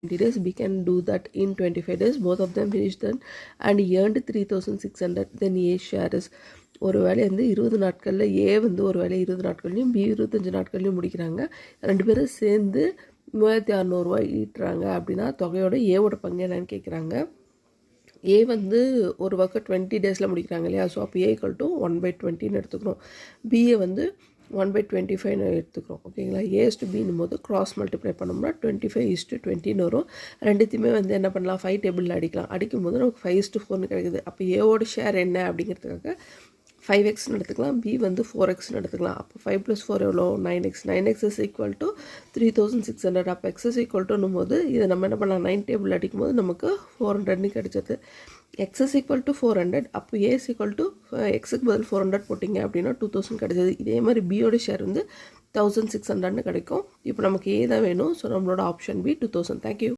20 days. B can do that in 25 days. Both of them finished then and earned 3600. Then A share is ஒரு வேலை வந்து 20 நாட்களில் ஏ வந்து ஒரு வேலை 20 நாட்கள்லையும் பி 25 நாட்கள்லையும் முடிக்கிறாங்க. ரெண்டு பேரும் சேர்ந்து 3600 ஈட்டுறாங்க அப்படின்னா தொகையோட ஏவோட பங்கு என்னன்னு கேட்குறாங்க. ஏ வந்து ஒரு ஒர்க்கை 20 டேஸில் முடிக்கிறாங்க இல்லையா, ஸோ அப்போ ஏ ஈக்குவல் டு 1/20 எடுத்துக்கிறோம். பிஏ வந்து 1/25 எடுத்துக்கிறோம். ஓகேங்களா, ஏஸ்டு பின்னும் போது கிராஸ் மல்டிப்ளை பண்ணோம்னா 25:20 வரும். ரெண்டுத்தையுமே வந்து என்ன பண்ணலாம், 5 டேபிளில் அடிக்கலாம். அடிக்கும்போது நமக்கு 5:4 கிடைக்குது. அப்போ ஏவோட ஷேர் என்ன அப்படிங்கிறதுக்காக 5xன்னு எடுத்துக்கலாம், பி வந்து 4xன்னு எடுத்துக்கலாம். அப்போ 5 + 4 எவ்வளோ, 9x. 9x is equal to 3600. அப்போ x இஸ் ஈக்குவல் டுன்னும் போது இதை நம்ம என்ன பண்ணலாம், 9 டேபிள் அடிக்கும்போது நமக்கு 400ன்னு கிடைச்சது. x is equal to 400. அப்போ a இஸ் ஈக்குவல் டு எக்ஸுக்கு பதில் 400 போட்டிங்க அப்படின்னா 2000 கிடைச்சது. இதே மாதிரி பியோட ஷேர் வந்து 1600ன்னு கிடைக்கும். இப்போ நமக்கு ஏ தான் வேணும். ஸோ நம்மளோட ஆப்ஷன் பி 2000. தேங்க்யூ.